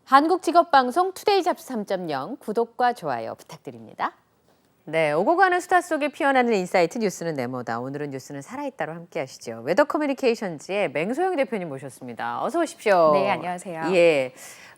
한국직업방송 투데이 잡스 3.0 구독과 좋아요 부탁드립니다. 네, 오고 가는 수다 속에 피어나는 인사이트 뉴스는 네모다. 오늘은 뉴스는 살아있다로 함께 하시죠. 웨더 커뮤니케이션즈의 맹소영 대표님 모셨습니다. 어서 오십시오. 네, 안녕하세요. 예,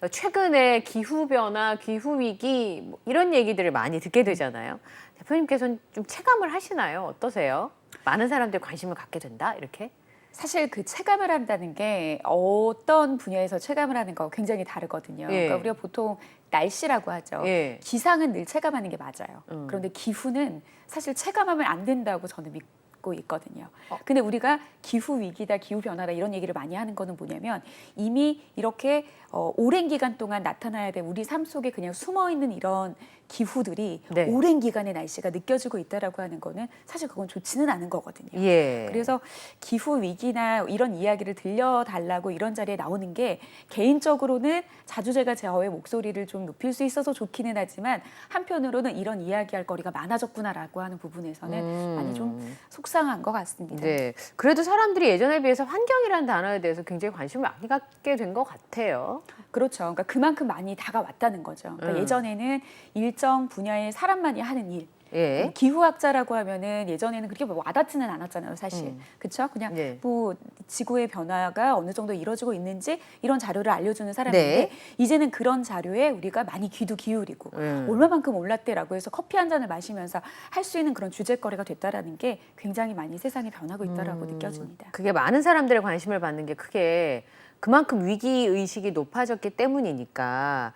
최근에 기후변화, 기후위기 뭐 이런 얘기들을 많이 듣게 되잖아요. 대표님께서는 좀 체감을 하시나요? 어떠세요? 많은 사람들이 관심을 갖게 된다? 이렇게? 사실 그 체감을 한다는 게 어떤 분야에서 체감을 하는 거 굉장히 다르거든요. 예. 그러니까 우리가 보통 날씨라고 하죠. 예. 기상은 늘 체감하는 게 맞아요. 그런데 기후는 사실 체감하면 안 된다고 저는 믿고 있거든요. 근데 우리가 기후 위기다, 기후 변화다 이런 얘기를 많이 하는 거는 뭐냐면 이미 이렇게 오랜 기간 동안 나타나야 될 우리 삶 속에 그냥 숨어 있는 이런 기후들이 네. 오랜 기간의 날씨가 느껴지고 있다라고 하는 거는 사실 그건 좋지는 않은 거거든요. 예. 그래서 기후 위기나 이런 이야기를 들려달라고 이런 자리에 나오는 게 개인적으로는 자주제가 저의 목소리를 좀 높일 수 있어서 좋기는 하지만 한편으로는 이런 이야기할 거리가 많아졌구나라고 하는 부분에서는 많이 좀 속상한 것 같습니다. 네. 그래도 사람들이 예전에 비해서 환경이라는 단어에 대해서 굉장히 관심을 많이 갖게 된 것 같아요. 그렇죠. 그러니까 그만큼 많이 다가왔다는 거죠. 그러니까 예전에는 일정 분야의 사람만이 하는 일. 예. 기후학자라고 하면은 예전에는 그렇게 뭐 와닿지는 않았잖아요, 사실. 그렇죠? 그냥 네. 뭐 지구의 변화가 어느 정도 이루어지고 있는지 이런 자료를 알려주는 사람인데 네. 이제는 그런 자료에 우리가 많이 귀도 기울이고 얼마만큼 올랐대라고 해서 커피 한 잔을 마시면서 할 수 있는 그런 주제거리가 됐다라는 게 굉장히 많이 세상이 변하고 있다라고 느껴집니다. 그게 많은 사람들의 관심을 받는 게 크게 그만큼 위기 의식이 높아졌기 때문이니까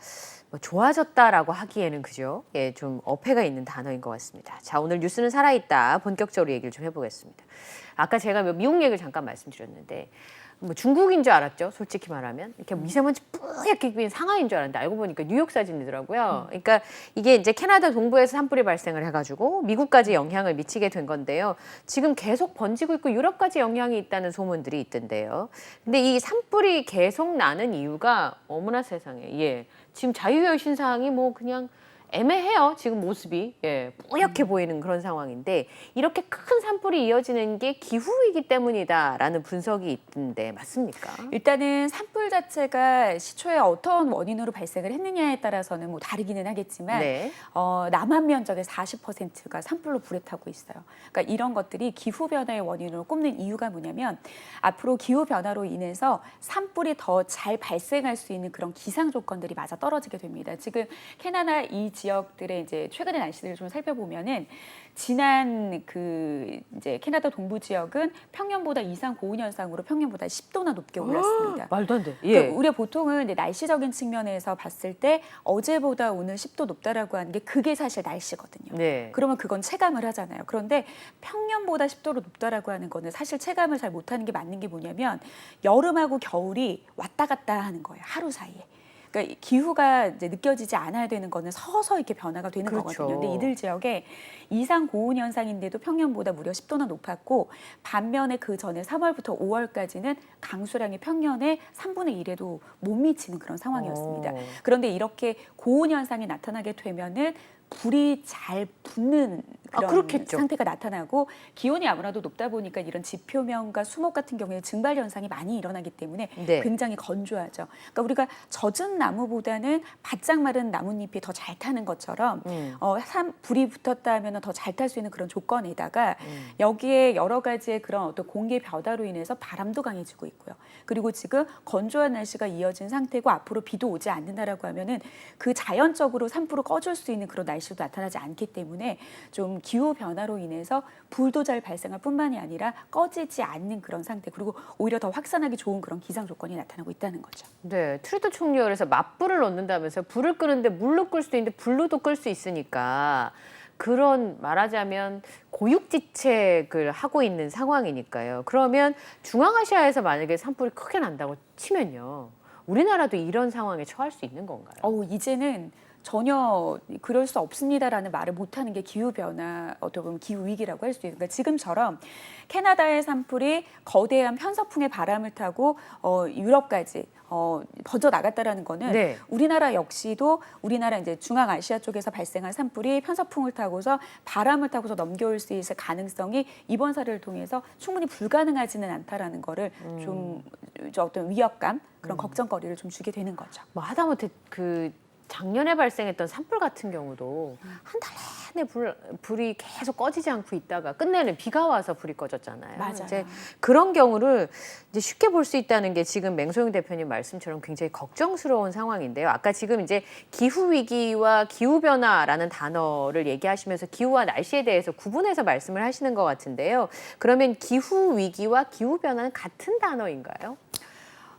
뭐 좋아졌다라고 하기에는 그죠? 예, 좀 어폐가 있는 단어인 것 같습니다. 자, 오늘 뉴스는 살아있다. 본격적으로 얘기를 좀 해보겠습니다. 아까 제가 미국 얘기를 잠깐 말씀드렸는데 뭐 중국인 줄 알았죠. 솔직히 말하면 이렇게 미세먼지 뿌옇게 낀 상하이인 줄 알았는데 알고 보니까 뉴욕 사진이더라고요. 그러니까 이게 이제 캐나다 동부에서 산불이 발생을 해가지고 미국까지 영향을 미치게 된 건데요. 지금 계속 번지고 있고 유럽까지 영향이 있다는 소문들이 있던데요. 근데 이 산불이 계속 나는 이유가 어머나 세상에, 예, 지금 자유여의 신상이 뭐 그냥 애매해요. 지금 모습이 뿌옇게 보이는 그런 상황인데 이렇게 큰 산불이 이어지는 게 기후이기 때문이다라는 분석이 있던데 맞습니까? 일단은 산불 자체가 시초에 어떤 원인으로 발생을 했느냐에 따라서는 뭐 다르기는 하겠지만 네. 남한 면적의 40%가 산불로 불에 타고 있어요. 그러니까 이런 것들이 기후 변화의 원인으로 꼽는 이유가 뭐냐면 앞으로 기후 변화로 인해서 산불이 더 잘 발생할 수 있는 그런 기상 조건들이 맞아 떨어지게 됩니다. 지금 캐나다 이 지역들의 이제 최근의 날씨들을 좀 살펴보면은 지난 그 이제 캐나다 동부 지역은 평년보다 이상 고온 현상으로 평년보다 10도나 높게 올랐습니다. 말도 안 돼. 예. 그러니까 우리가 보통은 이제 날씨적인 측면에서 봤을 때 어제보다 오늘 10도 높다라고 하는 게 그게 사실 날씨거든요. 네. 그러면 그건 체감을 하잖아요. 그런데 평년보다 10도로 높다라고 하는 거는 사실 체감을 잘 못하는 게 맞는 게 뭐냐면 여름하고 겨울이 왔다 갔다 하는 거예요. 하루 사이에. 그러니까 기후가 이제 느껴지지 않아야 되는 거는 서서 이렇게 변화가 되는 그렇죠. 거거든요. 근데 이들 지역에 이상 고온 현상인데도 평년보다 무려 10도나 높았고 반면에 그 전에 3월부터 5월까지는 강수량이 평년의 3분의 1에도 못 미치는 그런 상황이었습니다. 그런데 이렇게 고온 현상이 나타나게 되면은 불이 잘 붙는 그런 그렇겠죠. 상태가 나타나고 기온이 아무래도 높다 보니까 이런 지표면과 수목 같은 경우에 증발 현상이 많이 일어나기 때문에 네. 굉장히 건조하죠. 그러니까 우리가 젖은 나무보다는 바짝 마른 나뭇잎이 더 잘 타는 것처럼 불이 붙었다 하면 더 잘 탈 수 있는 그런 조건에다가 여기에 여러 가지의 그런 어떤 공기 변화로 인해서 바람도 강해지고 있고요. 그리고 지금 건조한 날씨가 이어진 상태고 앞으로 비도 오지 않는다라고 하면은 그 자연적으로 산불을 꺼줄 수 있는 그런 날씨도 나타나지 않기 때문에 좀 기후 변화로 인해서 불도 잘 발생할 뿐만이 아니라 꺼지지 않는 그런 상태 그리고 오히려 더 확산하기 좋은 그런 기상 조건이 나타나고 있다는 거죠. 네, 트루도 총리가 맞불을 넣는다면서 불을 끄는데 물로 끌 수도 있는데 불로도 끌 수 있으니까 그런 말하자면 고육지책을 하고 있는 상황이니까요. 그러면 중앙아시아에서 만약에 산불이 크게 난다고 치면요. 우리나라도 이런 상황에 처할 수 있는 건가요? 이제는 전혀 그럴 수 없습니다라는 말을 못하는 게 기후변화, 어떻게 보면 기후위기라고 할 수 있는. 그러니까 지금처럼 캐나다의 산불이 거대한 편서풍의 바람을 타고 유럽까지 번져 나갔다라는 거는 네. 우리나라 역시도 우리나라 이제 중앙아시아 쪽에서 발생한 산불이 편서풍을 타고서 바람을 타고서 넘겨올 수 있을 가능성이 이번 사례를 통해서 충분히 불가능하지는 않다라는 거를 좀 어떤 위협감 그런 걱정거리를 좀 주게 되는 거죠. 뭐 하다못해 그 작년에 발생했던 산불 같은 경우도 한 달 내내 불이 계속 꺼지지 않고 있다가 끝내는 비가 와서 불이 꺼졌잖아요. 맞아요. 이제 그런 경우를 이제 쉽게 볼 수 있다는 게 지금 맹소영 대표님 말씀처럼 굉장히 걱정스러운 상황인데요. 아까 지금 이제 기후 위기와 기후 변화라는 단어를 얘기하시면서 기후와 날씨에 대해서 구분해서 말씀을 하시는 것 같은데요. 그러면 기후 위기와 기후 변화는 같은 단어인가요?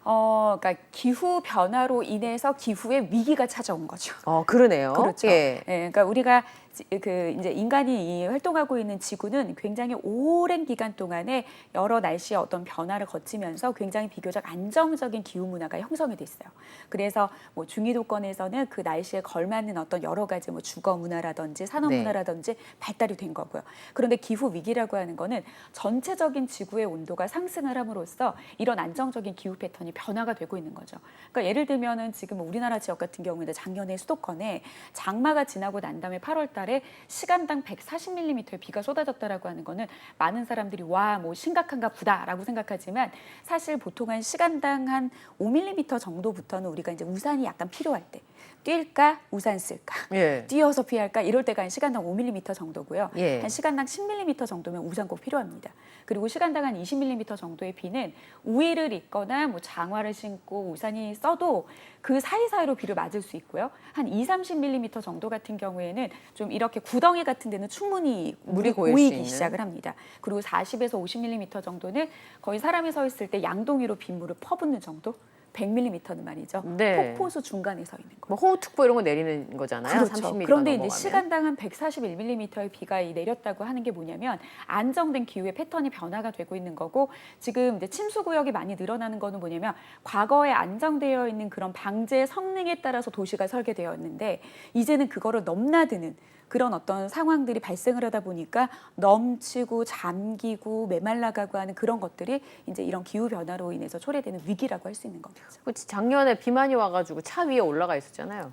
그러니까 기후 변화로 인해서 기후의 위기가 찾아온 거죠. 그러네요. 그렇죠. 예. 그러니까 우리가 이제 인간이 활동하고 있는 지구는 굉장히 오랜 기간 동안에 여러 날씨의 어떤 변화를 거치면서 굉장히 비교적 안정적인 기후 문화가 형성이 됐어요. 그래서 뭐 중위도권에서는 그 날씨에 걸맞는 어떤 여러 가지 뭐 주거 문화라든지 산업 네. 문화라든지 발달이 된 거고요. 그런데 기후 위기라고 하는 거는 전체적인 지구의 온도가 상승을 함으로써 이런 안정적인 기후 패턴이 변화가 되고 있는 거죠. 그러니까 예를 들면은 지금 우리나라 지역 같은 경우에는 작년에 수도권에 장마가 지나고 난 다음에 8월 달에 시간당 140mm의 비가 쏟아졌다라고 하는 거는 많은 사람들이 와, 뭐 심각한가 보다라고 생각하지만 사실 보통 한 시간당 한 5mm 정도부터는 우리가 이제 우산이 약간 필요할 때 뛸까 우산 쓸까 예. 뛰어서 피할까 이럴 때가 한 시간당 5mm 정도고요. 예. 한 시간당 10mm 정도면 우산 꼭 필요합니다. 그리고 시간당 한 20mm 정도의 비는 우위를 입거나 뭐 장화를 신고 우산이 써도 그 사이사이로 비를 맞을 수 있고요. 한 20-30mm 정도 같은 경우에는 좀 이렇게 구덩이 같은 데는 충분히 물이 고일 수 고이기 있는. 시작을 합니다. 그리고 40에서 50mm 정도는 거의 사람이 서 있을 때 양동이로 빗물을 퍼붓는 정도? 100mm는 말이죠. 네. 폭포수 중간에 서 있는 거. 뭐 호우특보 이런 거 내리는 거잖아요. 그렇죠. 30mm 그런데 이제 넘어가면. 시간당 한 141mm의 비가 내렸다고 하는 게 뭐냐면 안정된 기후의 패턴이 변화가 되고 있는 거고 지금 이제 침수 구역이 많이 늘어나는 거는 뭐냐면 과거에 안정되어 있는 그런 방제 성능에 따라서 도시가 설계되었는데 이제는 그거를 넘나드는 그런 어떤 상황들이 발생을 하다 보니까 넘치고 잠기고 메말라가고 하는 그런 것들이 이제 이런 기후 변화로 인해서 초래되는 위기라고 할 수 있는 거죠. 그치, 작년에 비 많이 와가지고 차 위에 올라가 있었잖아요.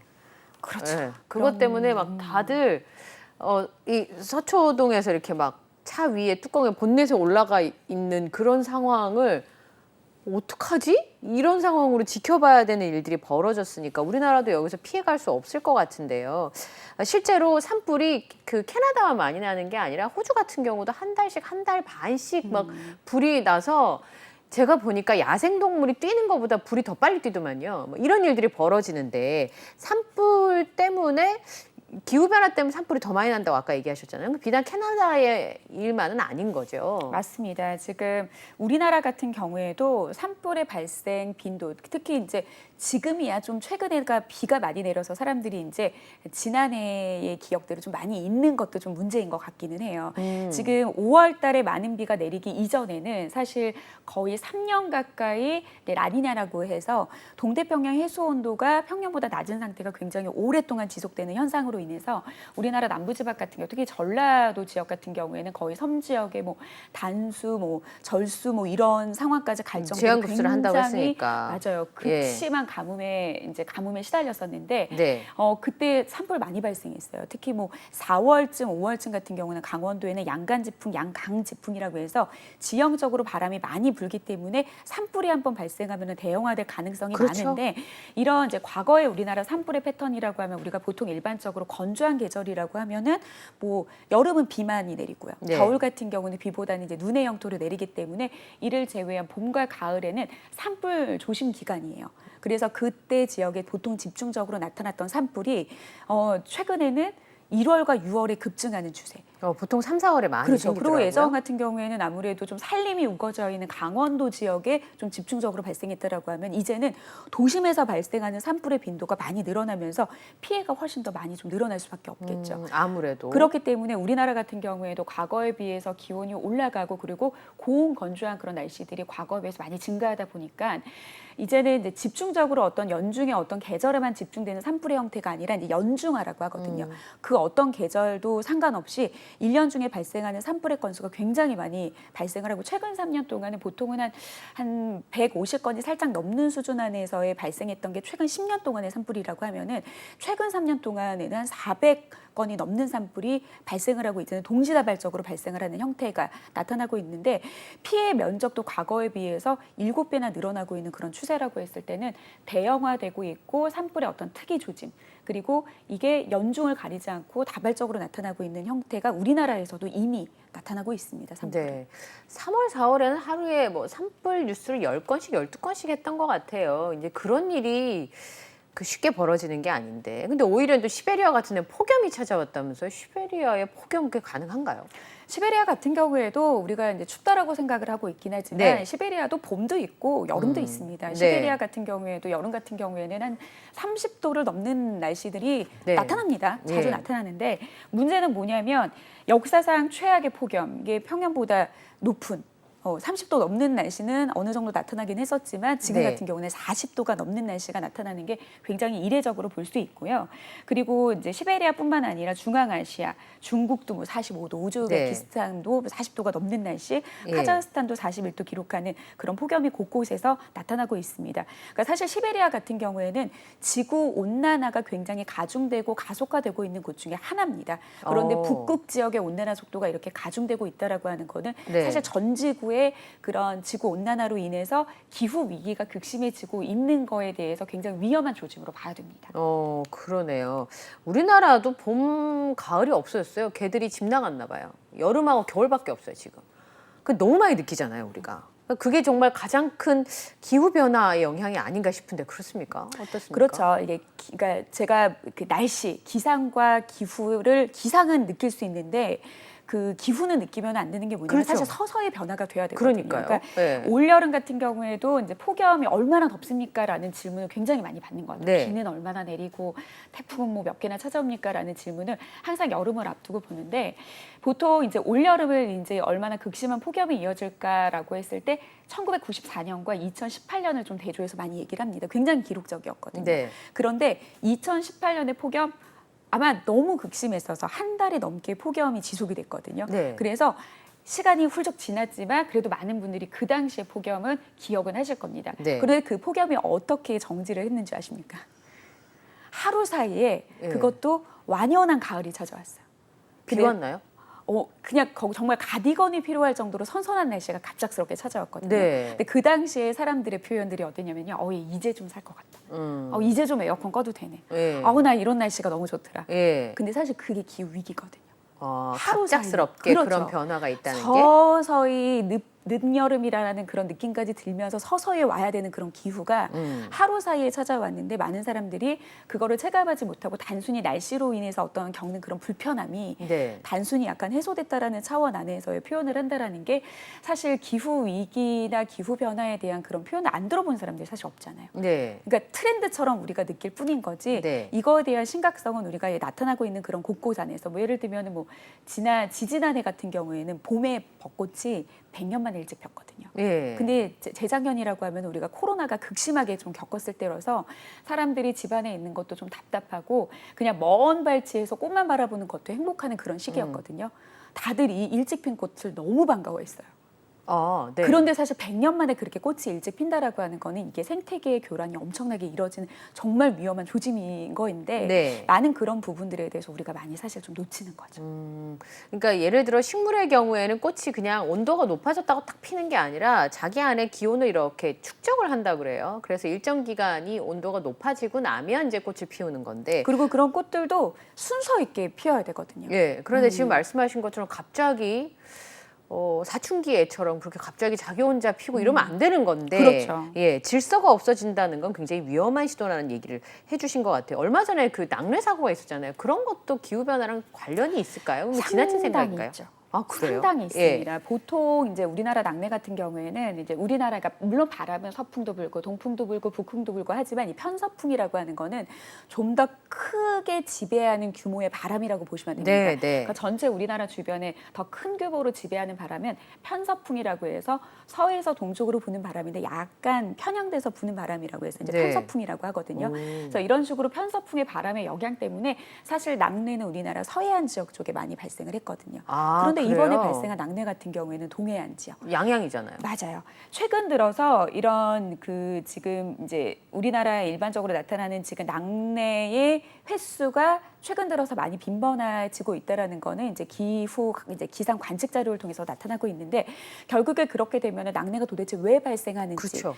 그렇죠. 예, 그것 때문에 막 다들 이 서초동에서 이렇게 막 차 위에 뚜껑에 본넷에 올라가 있는 그런 상황을 어떡하지? 이런 상황으로 지켜봐야 되는 일들이 벌어졌으니까 우리나라도 여기서 피해갈 수 없을 것 같은데요. 실제로 산불이 그 캐나다만 많이 나는 게 아니라 호주 같은 경우도 한 달씩 한 달 반씩 막 불이 나서 제가 보니까 야생동물이 뛰는 것보다 불이 더 빨리 뛰더만요. 뭐 이런 일들이 벌어지는데 산불 때문에 기후변화 때문에 산불이 더 많이 난다고 아까 얘기하셨잖아요. 비단 캐나다의 일만은 아닌 거죠. 맞습니다. 지금 우리나라 같은 경우에도 산불의 발생 빈도, 특히 이제 지금이야 좀 최근에가 비가 많이 내려서 사람들이 이제 지난해의 기억들을 좀 많이 잊는 것도 좀 문제인 것 같기는 해요. 지금 5월 달에 많은 비가 내리기 이전에는 사실 거의 3년 가까이 라니냐라고 해서 동태평양 해수 온도가 평년보다 낮은 상태가 굉장히 오랫동안 지속되는 현상으로 인해서 우리나라 남부지방 같은 경우 특히 전라도 지역 같은 경우에는 거의 섬 지역에 뭐 단수, 뭐 절수 뭐 이런 상황까지 갈 정도로 제한급수를 한다고 굉장히 했으니까. 맞아요. 극심한 가뭄에 시달렸었는데 네. 그때 산불 많이 발생했어요. 특히 뭐 4월쯤, 5월쯤 같은 경우는 강원도에는 양간지풍, 양강지풍이라고 해서 지형적으로 바람이 많이 불기 때문에 산불이 한번 발생하면 대형화될 가능성이 그렇죠. 많은데 이런 이제 과거의 우리나라 산불의 패턴이라고 하면 우리가 보통 일반적으로 건조한 계절이라고 하면은 뭐 여름은 비만이 내리고요. 네. 겨울 같은 경우는 비보다는 이제 눈의 영토를 내리기 때문에 이를 제외한 봄과 가을에는 산불 조심 기간이에요. 그래서 그때 지역에 보통 집중적으로 나타났던 산불이 최근에는 1월과 6월에 급증하는 추세. 보통 3, 4월에 많이 그렇죠. 생기더라고요. 그리고 예전 같은 경우에는 아무래도 좀 산림이 우거져 있는 강원도 지역에 좀 집중적으로 발생했다라고 하면 이제는 도심에서 발생하는 산불의 빈도가 많이 늘어나면서 피해가 훨씬 더 많이 좀 늘어날 수밖에 없겠죠. 아무래도. 그렇기 때문에 우리나라 같은 경우에도 과거에 비해서 기온이 올라가고 그리고 고온 건조한 그런 날씨들이 과거에 비해서 많이 증가하다 보니까 이제는 이제 집중적으로 어떤 연중의 어떤 계절에만 집중되는 산불의 형태가 아니라 이제 연중화라고 하거든요. 그 어떤 계절도 상관없이 1년 중에 발생하는 산불의 건수가 굉장히 많이 발생을 하고 최근 3년 동안은 보통은 한 150건이 살짝 넘는 수준 안에서의 발생했던 게 최근 10년 동안의 산불이라고 하면은 최근 3년 동안에는 한 400건이 넘는 산불이 발생을 하고 이제는 동시다발적으로 발생을 하는 형태가 나타나고 있는데 피해 면적도 과거에 비해서 7배나 늘어나고 있는 그런 추세라고 했을 때는 대형화되고 있고 산불의 어떤 특이 조짐 그리고 이게 연중을 가리지 않고 다발적으로 나타나고 있는 형태가 우리나라에서도 이미 나타나고 있습니다. 산불. 네. 3월, 4월에는 하루에 뭐 산불 뉴스를 10건씩, 12건씩 했던 것 같아요. 이제 그런 일이 쉽게 벌어지는 게 아닌데. 근데 오히려 또 시베리아 같은 데 폭염이 찾아왔다면서요? 시베리아에 폭염 그 가능한가요? 시베리아 같은 경우에도 우리가 이제 춥다라고 생각을 하고 있긴 하지만 네. 시베리아도 봄도 있고 여름도 있습니다. 시베리아 같은 경우에도 여름 같은 경우에는 한 30도를 넘는 날씨들이 네. 나타납니다. 자주 예. 나타나는데 문제는 뭐냐면 역사상 최악의 폭염, 이게 평년보다 높은 30도 넘는 날씨는 어느 정도 나타나긴 했었지만 지금 네. 같은 경우는 40도가 넘는 날씨가 나타나는 게 굉장히 이례적으로 볼 수 있고요. 그리고 이제 시베리아뿐만 아니라 중앙아시아, 중국도 뭐 45도, 우즈베키스탄도 40도가 넘는 날씨, 예. 카자흐스탄도 41도 기록하는 그런 폭염이 곳곳에서 나타나고 있습니다. 그러니까 사실 시베리아 같은 경우에는 지구 온난화가 굉장히 가중되고 가속화되고 있는 곳 중에 하나입니다. 그런데 북극 지역의 온난화 속도가 이렇게 가중되고 있다라고 하는 거는 네. 사실 전 지구의 그런 지구 온난화로 인해서 기후 위기가 극심해지고 있는 거에 대해서 굉장히 위험한 조짐으로 봐야 됩니다. 그러네요. 우리나라도 봄, 가을이 없어졌어요. 개들이 집 나갔나 봐요. 여름하고 겨울밖에 없어요, 지금. 그 너무 많이 느끼잖아요, 우리가. 그게 정말 가장 큰 기후 변화의 영향이 아닌가 싶은데 그렇습니까? 어떻습니까? 그렇죠. 이게 그러니까 제가 그 날씨, 기상과 기상은 느낄 수 있는데 그 기후는 느끼면 안 되는 게 뭐냐면 그렇죠. 사실 서서히 변화가 돼야 되거든요. 그러니까요. 네. 올여름 같은 경우에도 이제 폭염이 얼마나 덥습니까라는 질문을 굉장히 많이 받는 것 같아요. 네. 비는 얼마나 내리고 태풍은 뭐 몇 개나 찾아옵니까라는 질문을 항상 여름을 앞두고 보는데 보통 이제 올여름을 이제 얼마나 극심한 폭염이 이어질까라고 했을 때 1994년과 2018년을 좀 대조해서 많이 얘기를 합니다. 굉장히 기록적이었거든요. 네. 그런데 2018년의 폭염 아마 너무 극심했어서 한 달이 넘게 폭염이 지속이 됐거든요. 네. 그래서 시간이 훌쩍 지났지만 그래도 많은 분들이 그 당시의 폭염은 기억은 하실 겁니다. 네. 그런데 그 폭염이 어떻게 정지를 했는지 아십니까? 하루 사이에 네. 그것도 완연한 가을이 찾아왔어요. 비 근데 왔나요? 그냥 정말 가디건이 필요할 정도로 선선한 날씨가 갑작스럽게 찾아왔거든요. 네. 근데 그 당시에 사람들의 표현들이 어땠냐면요. 이제 좀 살 것 같다. 이제 좀 에어컨 꺼도 되네. 예. 나 이런 날씨가 너무 좋더라. 예. 근데 사실 그게 기후 위기거든요. 하루 갑작스럽게 사이에. 그런 그렇죠. 변화가 있다는 게. 서서히 늦여름이라는 그런 느낌까지 들면서 서서히 와야 되는 그런 기후가 하루 사이에 찾아왔는데 많은 사람들이 그거를 체감하지 못하고 단순히 날씨로 인해서 어떤 겪는 그런 불편함이 네. 단순히 약간 해소됐다라는 차원 안에서의 표현을 한다라는 게 사실 기후 위기나 기후 변화에 대한 그런 표현을 안 들어본 사람들이 사실 없잖아요. 네. 그러니까 트렌드처럼 우리가 느낄 뿐인 거지 네. 이거에 대한 심각성은 우리가 나타나고 있는 그런 곳곳 안에서 뭐 예를 들면 뭐 지지난해 같은 경우에는 봄에 벚꽃이 100년 만에 일찍 폈거든요. 예. 근데 재작년이라고 하면 우리가 코로나가 극심하게 좀 겪었을 때라서 사람들이 집안에 있는 것도 좀 답답하고 그냥 먼 발치에서 꽃만 바라보는 것도 행복하는 그런 시기였거든요. 다들 이 일찍 핀 꽃을 너무 반가워했어요. 네. 그런데 사실 100년 만에 그렇게 꽃이 일찍 핀다라고 하는 거는 이게 생태계의 교란이 엄청나게 이뤄지는 정말 위험한 조짐인 거인데 네. 많은 그런 부분들에 대해서 우리가 많이 사실 좀 놓치는 거죠. 그러니까 예를 들어 식물의 경우에는 꽃이 그냥 온도가 높아졌다고 딱 피는 게 아니라 자기 안에 기온을 이렇게 축적을 한다 그래요. 그래서 일정 기간이 온도가 높아지고 나면 이제 꽃을 피우는 건데. 그리고 그런 꽃들도 순서 있게 피어야 되거든요. 예. 그런데 지금 말씀하신 것처럼 갑자기 사춘기애처럼 그렇게 갑자기 자기 혼자 피고 이러면 안 되는 건데, 그렇죠. 예, 질서가 없어진다는 건 굉장히 위험한 시도라는 얘기를 해주신 것 같아요. 얼마 전에 그 낙뢰 사고가 있었잖아요. 그런 것도 기후 변화랑 관련이 있을까요? 지나친 생각일까요? 있죠. 아, 그래요? 상당히 예. 있습니다. 보통 이제 우리나라 낙뢰 같은 경우에는 이제 우리나라가 물론 바람은 서풍도 불고 동풍도 불고 북풍도 불고 하지만 이 편서풍이라고 하는 거는 좀 더 크게 지배하는 규모의 바람이라고 보시면 됩니다. 네, 네. 그러니까 전체 우리나라 주변에 더 큰 규모로 지배하는 바람은 편서풍이라고 해서 서에서 동쪽으로 부는 바람인데 약간 편향돼서 부는 바람이라고 해서 이제 네. 편서풍이라고 하거든요. 그래서 이런 식으로 편서풍의 바람의 영향 때문에 사실 낙뢰는 우리나라 서해안 지역 쪽에 많이 발생을 했거든요. 아, 그런데 그래요? 이번에 발생한 낙뢰 같은 경우에는 동해안 지역. 양양이잖아요. 맞아요. 최근 들어서 이런 그 지금 이제 우리나라에 일반적으로 나타나는 지금 낙뢰의 횟수가 최근 들어서 많이 빈번해지고 있다라는 거는 이제 기후 이제 기상 관측 자료를 통해서 나타나고 있는데 결국에 그렇게 되면은 낙뢰가 도대체 왜 발생하는지 그렇죠.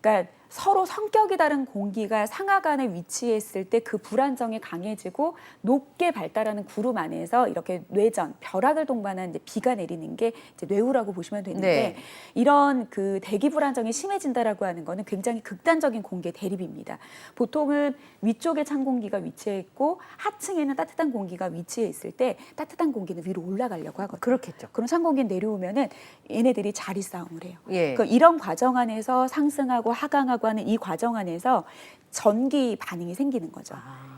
그러니까 서로 성격이 다른 공기가 상하간에 위치했을 때 그 불안정이 강해지고 높게 발달하는 구름 안에서 이렇게 뇌전, 벼락을 동반한 이제 비가 내리는 게 이제 뇌우라고 보시면 되는데 네. 이런 그 대기 불안정이 심해진다라고 하는 거는 굉장히 극단적인 공기의 대립입니다. 보통은 위쪽에 찬 공기가 위치해 있고 하층에는 따뜻한 공기가 위치해 있을 때 따뜻한 공기는 위로 올라가려고 하거든요. 그렇겠죠. 그럼 찬 공기 내려오면은 얘네들이 자리 싸움을 해요. 예. 그러니까 이런 과정 안에서 상승하고 하강하고 하는 이 과정 안에서 전기 반응이 생기는 거죠.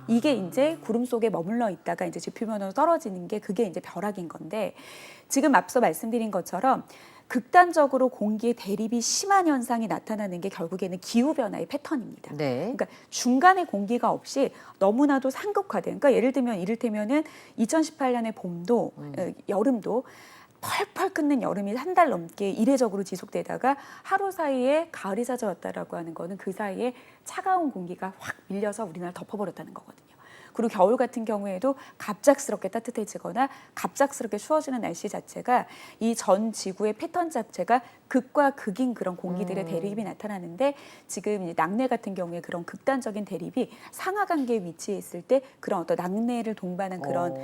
이게 이제 구름 속에 머물러 있다가 이제 지표면으로 떨어지는 게 그게 이제 벼락인 건데 지금 앞서 말씀드린 것처럼 극단적으로 공기의 대립이 심한 현상이 나타나는 게 결국에는 기후변화의 패턴입니다. 네. 그러니까 중간에 공기가 없이 너무나도 상극화된, 그러니까 예를 들면 이를테면은 2018년의 봄도 여름도 펄펄 끓는 여름이 한 달 넘게 이례적으로 지속되다가 하루 사이에 가을이 찾아왔다라고 하는 거는 그 사이에 차가운 공기가 확 밀려서 우리나라를 덮어버렸다는 거거든요. 그리고 겨울 같은 경우에도 갑작스럽게 따뜻해지거나 갑작스럽게 추워지는 날씨 자체가 이 전 지구의 패턴 자체가 극과 극인 그런 공기들의 대립이 나타나는데 지금 이제 낙뢰 같은 경우에 그런 극단적인 대립이 상하관계에 위치해 있을 때 그런 어떤 낙뢰를 동반한 그런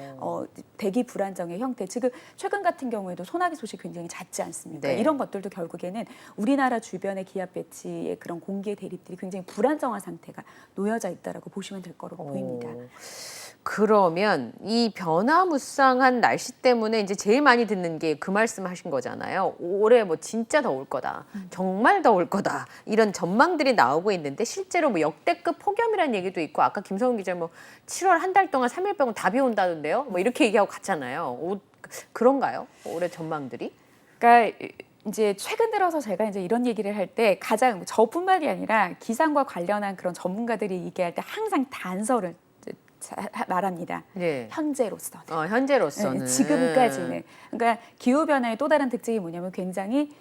대기 불안정의 형태. 지금 최근 같은 경우에도 소나기 소식 굉장히 잦지 않습니까? 네. 이런 것들도 결국에는 우리나라 주변의 기압 배치의 그런 공기의 대립들이 굉장히 불안정한 상태가 놓여져 있다라고 보시면 될 거로 보입니다. 그러면 이 변화무쌍한 날씨 때문에 이제 제일 많이 듣는 게 그 말씀하신 거잖아요. 올해 뭐 진짜 더울 거다, 정말 더울 거다 이런 전망들이 나오고 있는데 실제로 뭐 역대급 폭염이라는 얘기도 있고 아까 김성훈 기자 뭐 7월 한 달 동안 3일 빼고 다 비 온다던데요. 뭐 이렇게 얘기하고 갔잖아요. 그런가요? 올해 전망들이? 그러니까 이제 최근 들어서 제가 이제 이런 얘기를 할 때 가장 저뿐만이 아니라 기상과 관련한 그런 전문가들이 얘기할 때 항상 단서를 말합니다. 네. 현재로서는. 현재로서는. 네, 지금까지는. 그러니까 기후 변화의 또 다른 특징이 뭐냐면 굉장히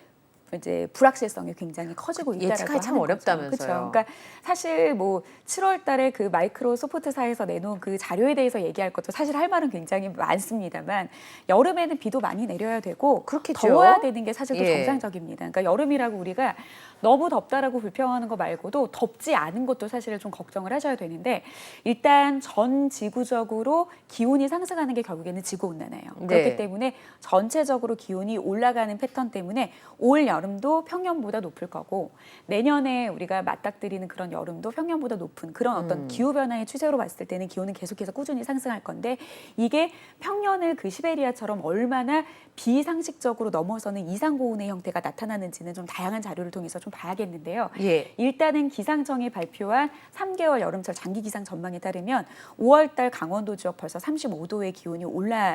이제 불확실성이 굉장히 커지고 있다라고 예측하기 참 하는 어렵다면서요. 거죠. 그렇죠. 그러니까 사실 뭐 7월 달에 그 마이크로소프트사에서 내놓은 그 자료에 대해서 얘기할 것도 사실 할 말은 굉장히 많습니다만 여름에는 비도 많이 내려야 되고 그렇겠죠. 더워야 되는 게 사실 또 예. 정상적입니다. 그러니까 여름이라고 우리가 너무 덥다라고 불평하는 거 말고도 덥지 않은 것도 사실은 좀 걱정을 하셔야 되는데 일단 전 지구적으로 기온이 상승하는 게 결국에는 지구온난화예요. 네. 그렇기 때문에 전체적으로 기온이 올라가는 패턴 때문에 올 여름도 평년보다 높을 거고 내년에 우리가 맞닥뜨리는 그런 여름도 평년보다 높은 그런 어떤 기후변화의 추세로 봤을 때는 기온은 계속해서 꾸준히 상승할 건데 이게 평년을 그 시베리아처럼 얼마나 비상식적으로 넘어서는 이상고온의 형태가 나타나는지는 좀 다양한 자료를 통해서 좀 봐야겠는데요. 예. 일단은 기상청이 발표한 3개월 여름철 장기 기상 전망에 따르면 5월 달 강원도 지역 벌써 35도의 기온이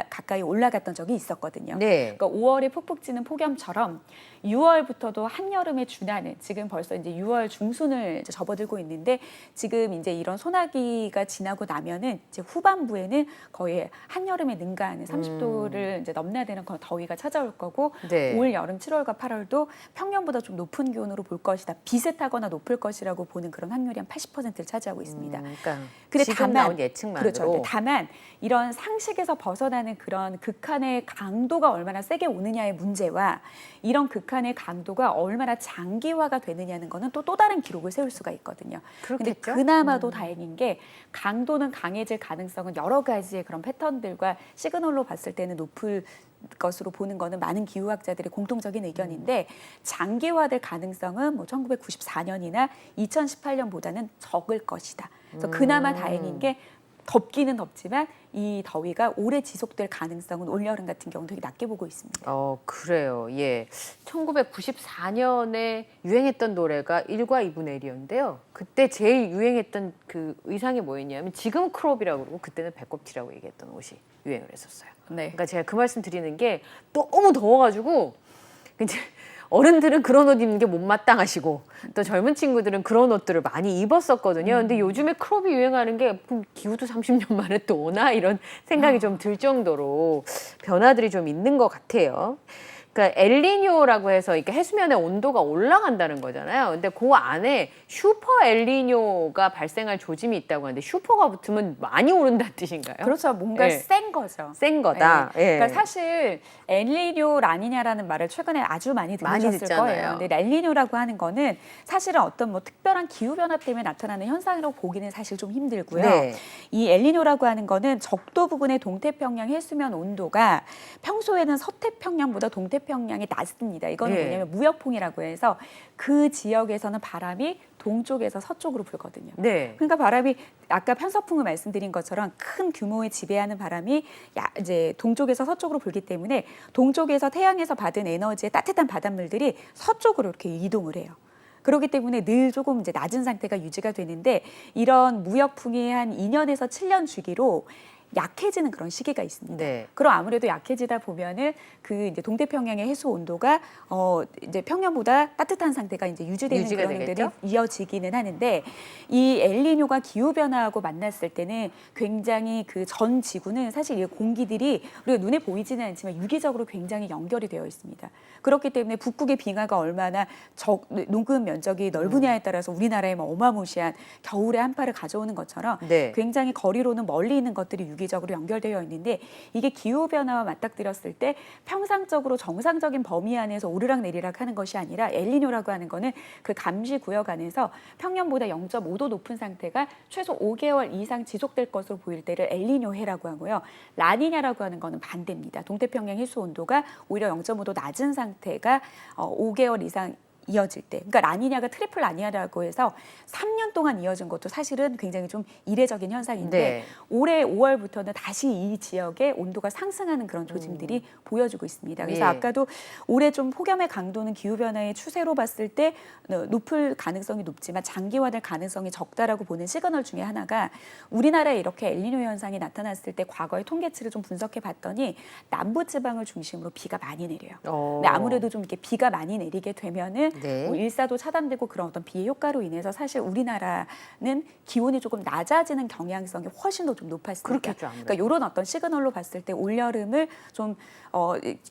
가까이 올라갔던 적이 있었거든요. 네. 그러니까 5월에 푹푹 찌는 폭염처럼 6월부터도 한여름에 준하는 지금 벌써 이제 6월 중순을 이제 접어들고 있는데 지금 이제 이런 소나기가 지나고 나면은 이제 후반부에는 거의 한여름에 능가하는 30도를 이제 넘나드는 그런 더위가 찾아올 거고 네. 올 여름 7월과 8월도 평년보다 좀 높은 기온으로 볼 것이다. 비슷하거나 높을 것이라고 보는 그런 확률이 한 80%를 차지하고 있습니다. 그러니까 근데 지금 나온 예측만으로. 그렇죠. 근데 다만 이런 상식에서 벗어나는 그런 극한의 강도가 얼마나 세게 오느냐의 문제와 이런 극한의 강도가 얼마나 장기화가 되느냐는 거는 또 다른 기록을 세울 수가 있거든요. 그런데 그렇겠죠? 그나마도 다행인 게 강도는 강해질 가능성은 여러 가지의 그런 패턴들과 시그널로 봤을 때는 높을 것으로 보는 거는 많은 기후학자들의 공통적인 의견인데 장기화될 가능성은 뭐 1994년이나 2018년보다는 적을 것이다. 그래서 그나마 다행인 게 덥기는 덥지만 이 더위가 오래 지속될 가능성은 올여름 같은 경우는 되게 낮게 보고 있습니다. 그래요. 예. 1994년에 유행했던 노래가 1과 2분의 1이었는데요. 그때 제일 유행했던 그 의상이 뭐였냐면 지금 크롭이라고 그러고 그때는 배꼽티라고 얘기했던 옷이 유행을 했었어요. 네. 그러니까 제가 그 말씀 드리는 게 너무 더워가지고 이제 어른들은 그런 옷 입는 게 못마땅하시고 또 젊은 친구들은 그런 옷들을 많이 입었었거든요. 근데 요즘에 크롭이 유행하는 게 기후도 30년 만에 또 오나 이런 생각이 좀 들 정도로 변화들이 좀 있는 것 같아요. 그러니까 엘니뇨라고 해서 이렇게 해수면의 온도가 올라간다는 거잖아요. 근데 그 안에 슈퍼 엘니뇨가 발생할 조짐이 있다고 하는데 슈퍼가 붙으면 많이 오른다는 뜻인가요? 그렇죠. 뭔가 예. 센 거죠. 센 거다. 네. 예. 그러니까 사실 엘니뇨, 라니냐라는 말을 최근에 아주 많이 들으셨을 듣잖아요. 거예요. 근데 엘니뇨라고 하는 거는 사실은 어떤 뭐 특별한 기후 변화 때문에 나타나는 현상이라고 보기는 사실 좀 힘들고요. 네. 이 엘니뇨라고 하는 거는 적도 부근의 동태평양 해수면 온도가 평소에는 서태평양보다 동태평양이 낮습니다. 이거는 예. 뭐냐면 무역풍이라고 해서 그 지역에서는 바람이 동쪽에서 서쪽으로 불거든요. 네. 그러니까 바람이 아까 편서풍을 말씀드린 것처럼 큰 규모의 지배하는 바람이 이제 동쪽에서 서쪽으로 불기 때문에 동쪽에서 태양에서 받은 에너지의 따뜻한 바닷물들이 서쪽으로 이렇게 이동을 해요. 그렇기 때문에 늘 조금 이제 낮은 상태가 유지가 되는데 이런 무역풍이 한 2년에서 7년 주기로 약해지는 그런 시기가 있습니다. 네. 그럼 아무래도 약해지다 보면은 그 이제 동태평양의 해수 온도가 이제 평년보다 따뜻한 상태가 이제 유지되는 유지가 그런 되겠죠? 일들이 이어지기는 하는데 이 엘니뇨가 기후 변화하고 만났을 때는 굉장히 그 전 지구는 사실 이 공기들이 우리가 눈에 보이지는 않지만 유기적으로 굉장히 연결이 되어 있습니다. 그렇기 때문에 북극의 빙하가 얼마나 녹음 면적이 넓으냐에 따라서 우리나라에 어마무시한 겨울의 한파를 가져오는 것처럼 네. 굉장히 거리로는 멀리 있는 것들이 유기적으로 연결되어 있는데 이게 기후 변화와 맞닥뜨렸을 때 평상적으로 정상적인 범위 안에서 오르락내리락 하는 것이 아니라 엘니뇨라고 하는 거는 그 감시 구역 안에서 평년보다 0.5도 높은 상태가 최소 5개월 이상 지속될 것으로 보일 때를 엘니뇨해라고 하고요. 라니냐라고 하는 거는 반대입니다. 동태평양 해수 온도가 오히려 0.5도 낮은 상태가 5개월 이상 이어질 때, 그러니까 라니냐가 트리플 라니냐라고 해서 3년 동안 이어진 것도 사실은 굉장히 좀 이례적인 현상인데 네. 올해 5월부터는 다시 이 지역의 온도가 상승하는 그런 조짐들이 보여주고 있습니다. 그래서 예. 아까도 올해 좀 폭염의 강도는 기후변화의 추세로 봤을 때 높을 가능성이 높지만 장기화될 가능성이 적다라고 보는 시그널 중에 하나가 우리나라에 이렇게 엘니뇨 현상이 나타났을 때 과거의 통계치를 좀 분석해 봤더니 남부지방을 중심으로 비가 많이 내려요. 근데 아무래도 좀 이렇게 비가 많이 내리게 되면은 네. 뭐 일사도 차단되고 그런 어떤 비의 효과로 인해서 사실 우리나라는 기온이 조금 낮아지는 경향성이 훨씬 더 좀 높았습니다. 그렇겠죠, 아무래도. 그러니까 이런 어떤 시그널로 봤을 때 올여름을 좀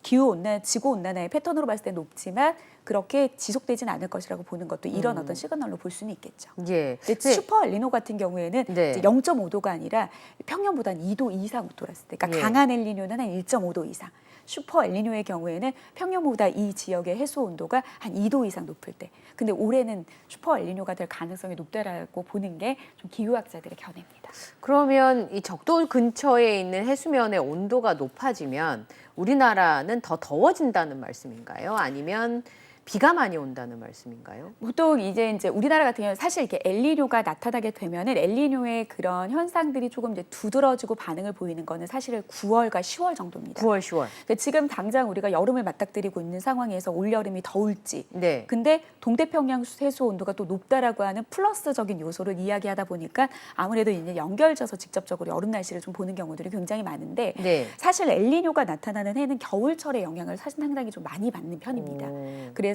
기후 온난, 지구 온난화의 패턴으로 봤을 때 높지만 그렇게 지속되진 않을 것이라고 보는 것도 이런 어떤 시그널로 볼 수는 있겠죠. 예. 근데 슈퍼 엘니뇨 같은 경우에는 네. 이제 0.5도가 아니라 평년보다 2도 이상 돌았을 때, 그러니까 예. 강한 엘니뇨는 한 1.5도 이상. 슈퍼 엘니뇨의 경우에는 평년보다 이 지역의 해수 온도가 한 2도 이상 높을 때. 근데 올해는 슈퍼 엘니뇨가 될 가능성이 높다라고 보는 게 좀 기후학자들의 견해입니다. 그러면 이 적도 근처에 있는 해수면의 온도가 높아지면 우리나라는 더 더워진다는 말씀인가요? 아니면 비가 많이 온다는 말씀인가요? 보통 이제 우리나라 같은 경우는 사실 이렇게 엘니뇨가 나타나게 되면은 엘니뇨의 그런 현상들이 조금 이제 두드러지고 반응을 보이는 거는 사실 9월과 10월 정도입니다. 9월, 10월. 그러니까 지금 당장 우리가 여름을 맞닥뜨리고 있는 상황에서 올여름이 더울지, 네. 근데 동태평양 해수 온도가 또 높다라고 하는 플러스적인 요소를 이야기하다 보니까 아무래도 이제 연결져서 직접적으로 여름 날씨를 좀 보는 경우들이 굉장히 많은데 네. 사실 엘니뇨가 나타나는 해는 겨울철의 영향을 사실 상당히 좀 많이 받는 편입니다. 그래서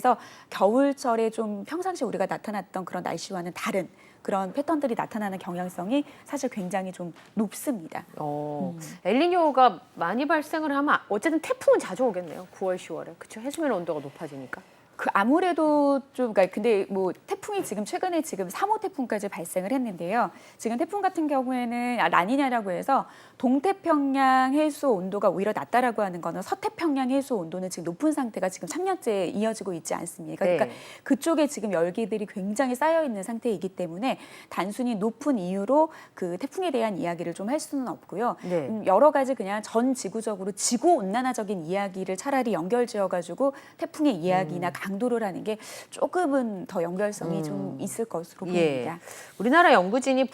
겨울철에 좀 평상시 우리가 나타났던 그런 날씨와는 다른 그런 패턴들이 나타나는 경향성이 사실 굉장히 좀 높습니다. 엘니뇨가 많이 발생을 하면 어쨌든 태풍은 자주 오겠네요. 9월, 10월에. 그렇죠. 해수면 온도가 높아지니까. 그 아무래도 좀 그러니까 근데 뭐 태풍이 지금 최근에 지금 3호 태풍까지 발생을 했는데요. 지금 태풍 같은 경우에는 라니냐라고 해서 동태평양 해수 온도가 오히려 낮다라고 하는 거는 서태평양 해수 온도는 지금 높은 상태가 지금 3년째 이어지고 있지 않습니까? 그러니까 네. 그쪽에 지금 열기들이 굉장히 쌓여 있는 상태이기 때문에 단순히 높은 이유로 그 태풍에 대한 이야기를 좀 할 수는 없고요. 네. 여러 가지 그냥 전 지구적으로 지구 온난화적인 이야기를 차라리 연결지어 가지고 태풍의 이야기나 당도를 하는 게 조금은 더 연결성이 좀 있을 것으로 예. 보입니다. 우리나라 연구진이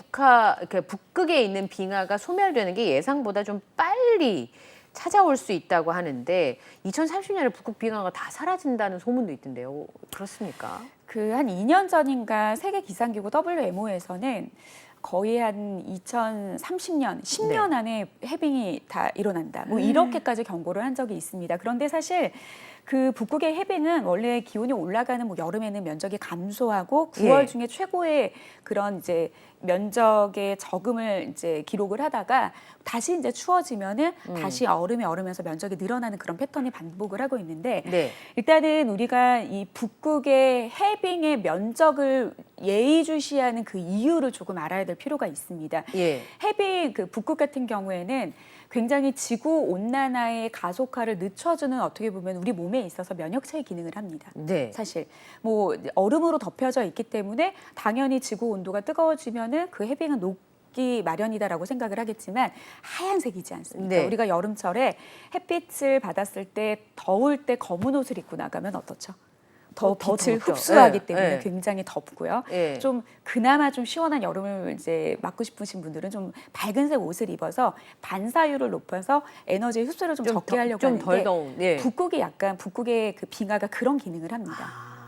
북극에 있는 빙하가 소멸되는 게 예상보다 좀 빨리 찾아올 수 있다고 하는데 2030년에 북극 빙하가 다 사라진다는 소문도 있던데요. 그렇습니까? 그 한 2년 전인가 세계 기상기구 WMO에서는 거의 한 2030년, 10년 네. 안에 해빙이 다 일어난다. 뭐 이렇게까지 경고를 한 적이 있습니다. 그런데 사실 그 북극의 해빙은 원래 기온이 올라가는 뭐 여름에는 면적이 감소하고 9월 예. 중에 최고의 그런 이제 면적의 적음을 이제 기록을 하다가 다시 이제 추워지면은 다시 얼음이 얼으면서 면적이 늘어나는 그런 패턴이 반복을 하고 있는데 네. 일단은 우리가 이 북극의 해빙의 면적을 예의주시하는 그 이유를 조금 알아야 될 필요가 있습니다. 예. 해빙 그 북극 같은 경우에는 굉장히 지구 온난화의 가속화를 늦춰주는 어떻게 보면 우리 몸에 있어서 면역체의 기능을 합니다. 네. 사실 뭐 얼음으로 덮여져 있기 때문에 당연히 지구 온도가 뜨거워지면은 그 해빙은 녹기 마련이다라고 생각을 하겠지만 하얀색이지 않습니까? 네. 우리가 여름철에 햇빛을 받았을 때 더울 때 검은 옷을 입고 나가면 어떻죠? 더 빛을 덥죠. 흡수하기 예, 때문에 예. 굉장히 덥고요. 예. 좀 그나마 좀 시원한 여름을 이제 맞고 싶으신 분들은 좀 밝은색 옷을 입어서 반사율을 높여서 에너지 흡수를 좀 적게 하려고 좀 하는데 덜 더운. 예. 북극이 약간 북극의 그 빙하가 그런 기능을 합니다.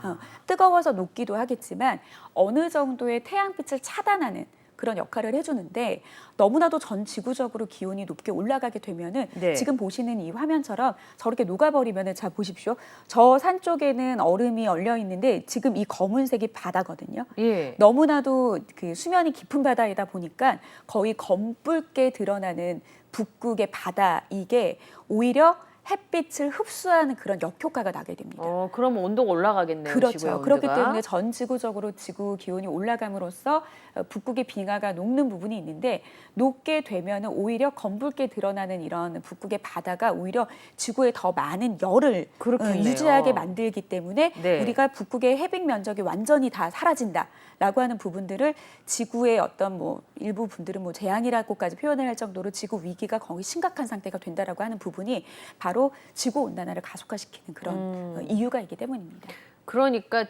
아. 뜨거워서 녹기도 하겠지만 어느 정도의 태양빛을 차단하는 그런 역할을 해주는데 너무나도 전 지구적으로 기온이 높게 올라가게 되면은 네. 지금 보시는 이 화면처럼 저렇게 녹아버리면은 자 보십시오. 저 산 쪽에는 얼음이 얼려 있는데 지금 이 검은색이 바다거든요. 예. 너무나도 그 수면이 깊은 바다이다 보니까 거의 검붉게 드러나는 북극의 바다 이게 오히려 햇빛을 흡수하는 그런 역효과가 나게 됩니다. 그럼 온도가 올라가겠네요. 지구의 그렇죠. 그렇기 온도가. 때문에 전 지구적으로 지구 기온이 올라감으로써 북극의 빙하가 녹는 부분이 있는데 녹게 되면은 오히려 검붉게 드러나는 이런 북극의 바다가 오히려 지구에 더 많은 열을 그렇겠네요. 유지하게 만들기 때문에 네. 우리가 북극의 해빙 면적이 완전히 다 사라진다라고 하는 부분들을 지구의 어떤 뭐 일부 분들은 뭐 재앙이라고까지 표현을 할 정도로 지구 위기가 거의 심각한 상태가 된다라고 하는 부분이 바로 지구 온난화를 가속화시키는 그런 이유가 있기 때문입니다. 그러니까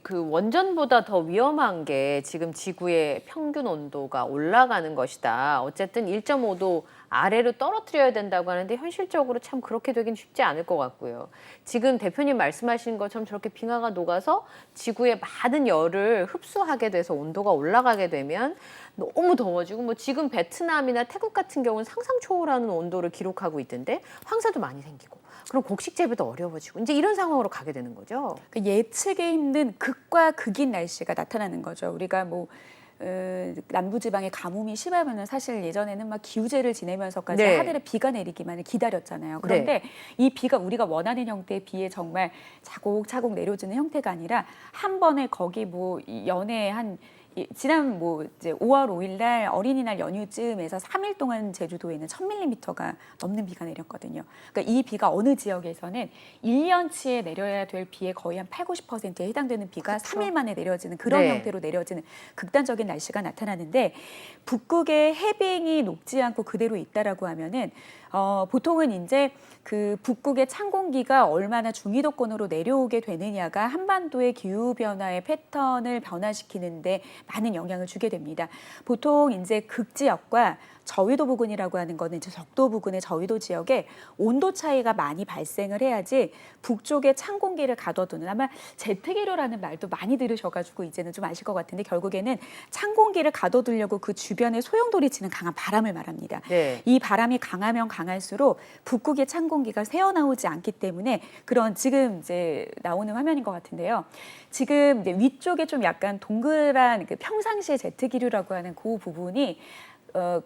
그 원전보다 더 위험한 게 지금 지구의 평균 온도가 올라가는 것이다. 어쨌든 1.5도 아래로 떨어뜨려야 된다고 하는데 현실적으로 참 그렇게 되긴 쉽지 않을 것 같고요. 지금 대표님 말씀하신 것처럼 저렇게 빙하가 녹아서 지구의 많은 열을 흡수하게 돼서 온도가 올라가게 되면 너무 더워지고 뭐 지금 베트남이나 태국 같은 경우는 상상 초월하는 온도를 기록하고 있던데 황사도 많이 생기고 그럼 곡식 재배도 어려워지고 이제 이런 상황으로 가게 되는 거죠. 예측이 힘든 극과 극인 날씨가 나타나는 거죠. 우리가 뭐 남부지방에 가뭄이 심하면은 사실 예전에는 막 기우제를 지내면서까지 네. 하늘에 비가 내리기만을 기다렸잖아요. 그런데 이 비가 우리가 원하는 형태의 비에 정말 차곡차곡 내려지는 형태가 아니라 한 번에 거기 뭐 연에 한 지난 뭐 이제 5월 5일 날 어린이날 연휴쯤에서 3일 동안 제주도에는 1000mm가 넘는 비가 내렸거든요. 그러니까 이 비가 어느 지역에서는 1년치에 내려야 될 비의 거의 한 8, 90%에 해당되는 비가 그렇죠. 3일 만에 내려지는 그런 네. 형태로 내려지는 극단적인 날씨가 나타나는데 북극의 해빙이 녹지 않고 그대로 있다라고 하면은 보통은 이제 그 북극의 찬 공기가 얼마나 중위도권으로 내려오게 되느냐가 한반도의 기후 변화의 패턴을 변화시키는데 많은 영향을 주게 됩니다. 보통 이제 극지역과 저위도 부근이라고 하는 거는 이제 적도 부근의 저위도 지역에 온도 차이가 많이 발생을 해야지 북쪽에 찬 공기를 가둬두는 아마 제트기류라는 말도 많이 들으셔가지고 이제는 좀 아실 것 같은데 결국에는 찬 공기를 가둬두려고 그 주변에 소용돌이 치는 강한 바람을 말합니다. 네. 이 바람이 강하면 강할수록 북극의 찬 공기가 새어나오지 않기 때문에 그런 지금 이제 나오는 화면인 것 같은데요. 지금 이제 위쪽에 좀 약간 동그란 그 평상시의 제트기류라고 하는 그 부분이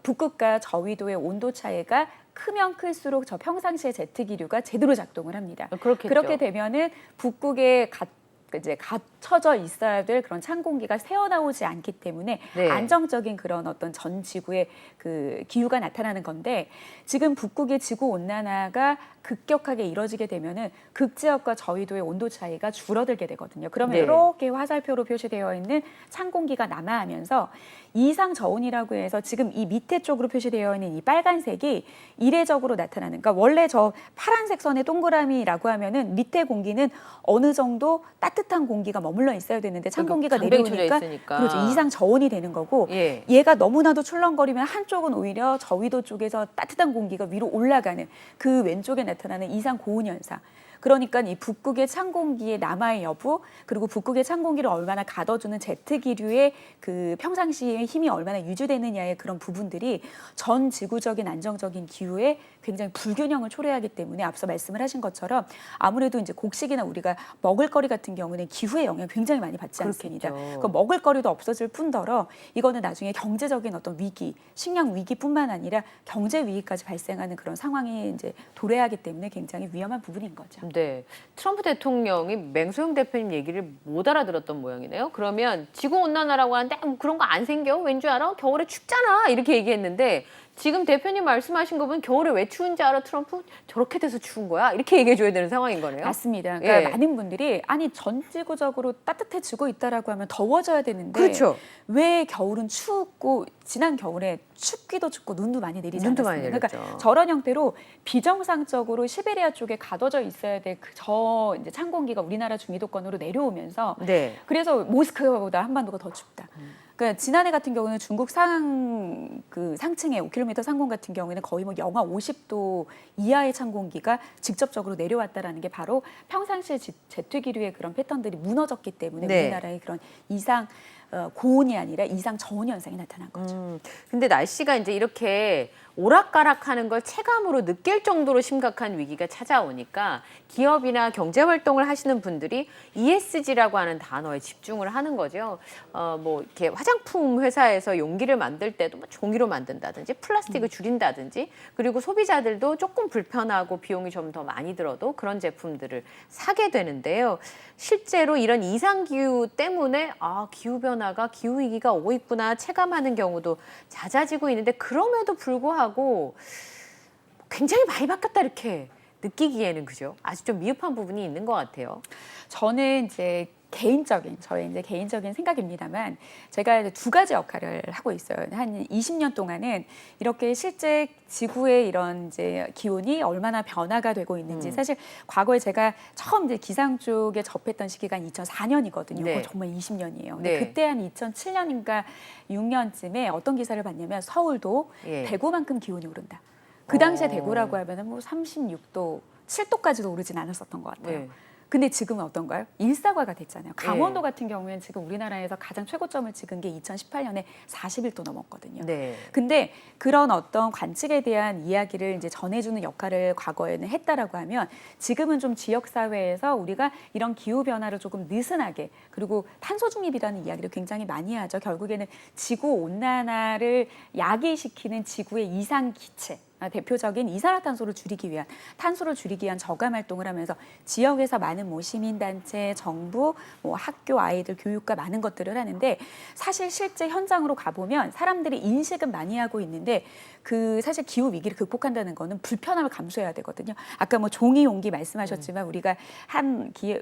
북극과 저위도의 온도 차이가 크면 클수록 저 평상시의 제트기류가 제대로 작동을 합니다. 그렇겠죠. 그렇게 되면은 북극의 이제 갖춰져 있어야 될 그런 찬 공기가 새어나오지 않기 때문에 네. 안정적인 그런 어떤 전 지구의 그 기후가 나타나는 건데 지금 북극의 지구 온난화가 급격하게 이뤄지게 되면은 극지역과 저위도의 온도 차이가 줄어들게 되거든요. 그러면 네. 이렇게 화살표로 표시되어 있는 찬 공기가 남하하면서 이상 저온이라고 해서 지금 이 밑에 쪽으로 표시되어 있는 이 빨간색이 이례적으로 나타나는. 그러니까 원래 저 파란색 선의 동그라미라고 하면은 밑에 공기는 어느 정도 따뜻한 공기가 머물러 있어야 되는데 찬 공기가 장벽이 쳐져 내려오니까 있으니까. 그렇죠. 이상 저온이 되는 거고 예. 얘가 너무나도 출렁거리면 한쪽은 오히려 저위도 쪽에서 따뜻한 공기가 위로 올라가는 그 왼쪽에 나타나는 이상 고온 현상. 그러니까 이 북극의 찬 공기의 남하의 여부 그리고 북극의 찬 공기를 얼마나 가둬주는 제트 기류의 그 평상시의 힘이 얼마나 유지되느냐의 그런 부분들이 전 지구적인 안정적인 기후에 굉장히 불균형을 초래하기 때문에 앞서 말씀을 하신 것처럼 아무래도 이제 곡식이나 우리가 먹을거리 같은 경우는 기후의 영향을 굉장히 많이 받지 않습니다. 그렇겠죠. 그 먹을거리도 없어질 뿐더러 이거는 나중에 경제적인 어떤 위기, 식량 위기뿐만 아니라 경제 위기까지 발생하는 그런 상황이 이제 도래하기 때문에 굉장히 위험한 부분인 거죠. 네, 트럼프 대통령이 맹소영 대표님 얘기를 못 알아들었던 모양이네요. 그러면 지구 온난화라고 하는데 뭐 그런 거 안 생겨? 왠 줄 알아? 겨울에 춥잖아. 이렇게 얘기했는데 지금 대표님 말씀하신 거 보면 겨울에 왜 추운지 알아? 트럼프 저렇게 돼서 추운 거야? 이렇게 얘기해 줘야 되는 상황인 거네요. 맞습니다. 그러니까 예. 많은 분들이 아니 전 지구적으로 따뜻해지고 있다라고 하면 더워져야 되는데 그렇죠. 왜 겨울은 춥고 지난 겨울에 춥기도 춥고 눈도 많이 내리지 눈도 많이 않았습니까? 내렸죠. 그러니까 저런 형태로 비정상적으로 시베리아 쪽에 가둬져 있어야 될 저 이제 찬 공기가 우리나라 중위도권으로 내려오면서 네. 그래서 모스크바보다 한반도가 더 춥다. 그러니까 지난해 같은 경우는 중국 상층의 5km 상공 같은 경우에는 거의 뭐 영하 50도 이하의 찬 공기가 직접적으로 내려왔다라는 게 바로 평상시에 제트 기류의 그런 패턴들이 무너졌기 때문에 네. 우리나라의 그런 이상 고온이 아니라 이상 저온 현상이 나타난 거죠. 근데 날씨가 이제 이렇게 오락가락하는 걸 체감으로 느낄 정도로 심각한 위기가 찾아오니까 기업이나 경제 활동을 하시는 분들이 ESG라고 하는 단어에 집중을 하는 거죠. 뭐 이렇게 화장품 회사에서 용기를 만들 때도 뭐 종이로 만든다든지 플라스틱을 줄인다든지 그리고 소비자들도 조금 불편하고 비용이 좀 더 많이 들어도 그런 제품들을 사게 되는데요. 실제로 이런 이상 기후 때문에 기후 변화가 기후 위기가 오고 있구나 체감하는 경우도 잦아지고 있는데 그럼에도 불구하고 굉장히 많이 바뀌었다 이렇게 느끼기에는 그죠? 아주 좀 미흡한 부분이 있는 것 같아요. 저는 이제 저의 이제 개인적인 생각입니다만 제가 이제 두 가지 역할을 하고 있어요. 한 20년 동안은 이렇게 실제 지구의 이런 이제 기온이 얼마나 변화가 되고 있는지 사실 과거에 제가 처음 이제 기상 쪽에 접했던 시기가 2004년이거든요. 네. 그거 정말 20년이에요. 네. 그때 한 2007년인가 6년쯤에 어떤 기사를 봤냐면 서울도 예. 대구만큼 기온이 오른다. 그 당시에 어. 대구라고 하면은 뭐 36도, 7도까지도 오르진 않았었던 것 같아요. 네. 근데 지금은 어떤가요? 일사과가 됐잖아요. 강원도 네. 같은 경우에는 지금 우리나라에서 가장 최고점을 찍은 게 2018년에 41도 넘었거든요. 네. 근데 그런 어떤 관측에 대한 이야기를 이제 전해주는 역할을 과거에는 했다라고 하면 지금은 좀 지역 사회에서 우리가 이런 기후 변화를 조금 느슨하게 그리고 탄소 중립이라는 이야기를 굉장히 많이 하죠. 결국에는 지구 온난화를 야기시키는 지구의 이상 기체. 대표적인 이산화탄소를 줄이기 위한 탄소를 줄이기 위한 저감 활동을 하면서 지역에서 많은 뭐 시민단체, 정부, 뭐 학교 아이들 교육과 많은 것들을 하는데 사실 실제 현장으로 가보면 사람들이 인식은 많이 하고 있는데 그 사실 기후 위기를 극복한다는 거는 불편함을 감수해야 되거든요. 아까 뭐 종이 용기 말씀하셨지만 우리가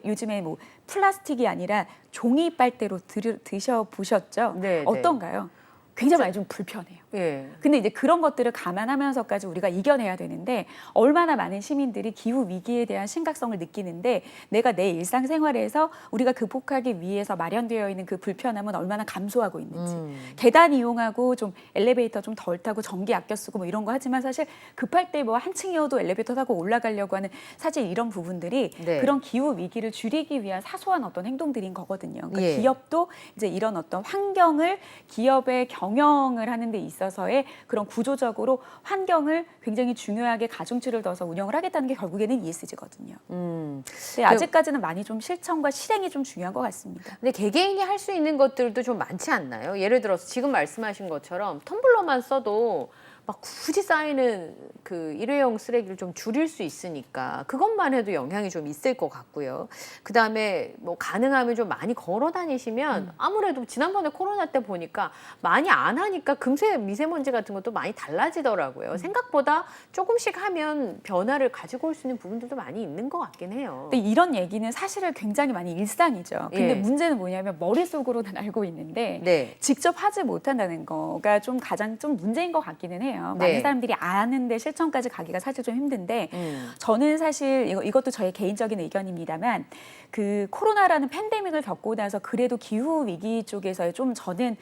요즘에 뭐 플라스틱이 아니라 종이 빨대로 드셔 보셨죠? 네, 어떤가요? 굉장히 많이 좀 불편해요. 예. 근데 이제 그런 것들을 감안하면서까지 우리가 이겨내야 되는데 얼마나 많은 시민들이 기후 위기에 대한 심각성을 느끼는데 내가 내 일상생활에서 우리가 극복하기 위해서 마련되어 있는 그 불편함은 얼마나 감소하고 있는지 계단 이용하고 좀 엘리베이터 좀 덜 타고 전기 아껴 쓰고 뭐 이런 거 하지만 사실 급할 때 뭐 한 층이어도 엘리베이터 타고 올라가려고 하는 사실 이런 부분들이 네. 그런 기후 위기를 줄이기 위한 사소한 어떤 행동들인 거거든요. 그러니까 예. 기업도 이제 이런 어떤 환경을 기업의 경영을 하는 데 있어서의 그런 구조적으로 환경을 굉장히 중요하게 가중치를 둬서 운영을 하겠다는 게 결국에는 ESG거든요. 근데 아직까지는 많이 좀 실천과 실행이 좀 중요한 것 같습니다. 근데 개개인이 할 수 있는 것들도 좀 많지 않나요? 예를 들어서 지금 말씀하신 것처럼 텀블러만 써도 막 굳이 쌓이는 그 일회용 쓰레기를 좀 줄일 수 있으니까 그것만 해도 영향이 좀 있을 것 같고요. 그다음에 뭐 가능하면 좀 많이 걸어 다니시면 아무래도 지난번에 코로나 때 보니까 많이 안 하니까 금세 미세먼지 같은 것도 많이 달라지더라고요. 생각보다 조금씩 하면 변화를 가지고 올 수 있는 부분들도 많이 있는 것 같긴 해요. 근데 이런 얘기는 사실은 굉장히 많이 일상이죠. 근데 예. 문제는 뭐냐면 머릿속으로는 알고 있는데 네. 직접 하지 못한다는 거가 좀 가장 좀 문제인 것 같기는 해요. 네. 많은 사람들이 아는데 실천까지 가기가 사실 좀 힘든데 음. 저는 사실 이것도 저의 개인적인 의견입니다만 그 코로나라는 팬데믹을 겪고 나서 그래도 기후 위기 쪽에서의 좀 저는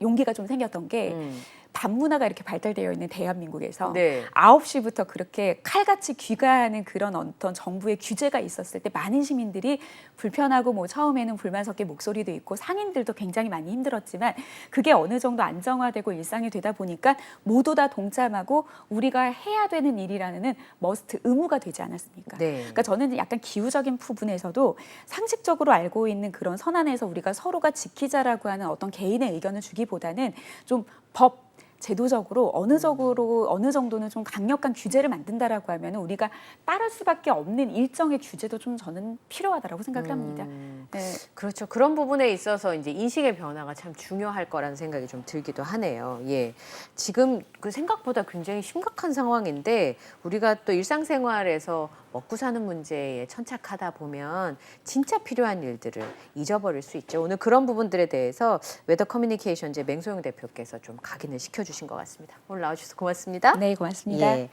용기가 좀 생겼던 게 반문화가 이렇게 발달되어 있는 대한민국에서 네. 9시부터 그렇게 칼같이 귀가하는 그런 어떤 정부의 규제가 있었을 때 많은 시민들이 불편하고 뭐 처음에는 불만 섞인 목소리도 있고 상인들도 굉장히 많이 힘들었지만 그게 어느 정도 안정화되고 일상이 되다 보니까 모두 다 동참하고 우리가 해야 되는 일이라는 머스트 의무가 되지 않았습니까? 네. 그러니까 저는 약간 기후적인 부분에서도 상식적으로 알고 있는 그런 선안에서 우리가 서로가 지키자라고 하는 어떤 개인의 의견을 주기보다는 좀 제도적으로 어느 정도는 좀 강력한 규제를 만든다라고 하면 우리가 따를 수밖에 없는 일정의 규제도 좀 저는 필요하다라고 생각을 합니다. 네. 그렇죠. 그런 부분에 있어서 이제 인식의 변화가 참 중요할 거라는 생각이 좀 들기도 하네요. 예. 지금 그 생각보다 굉장히 심각한 상황인데 우리가 또 일상생활에서 먹고 사는 문제에 천착하다 보면 진짜 필요한 일들을 잊어버릴 수 있죠. 오늘 그런 부분들에 대해서 웨더 커뮤니케이션제 맹소영 대표께서 좀 각인을 시켜주신 것 같습니다. 오늘 나와주셔서 고맙습니다. 네, 고맙습니다. 예.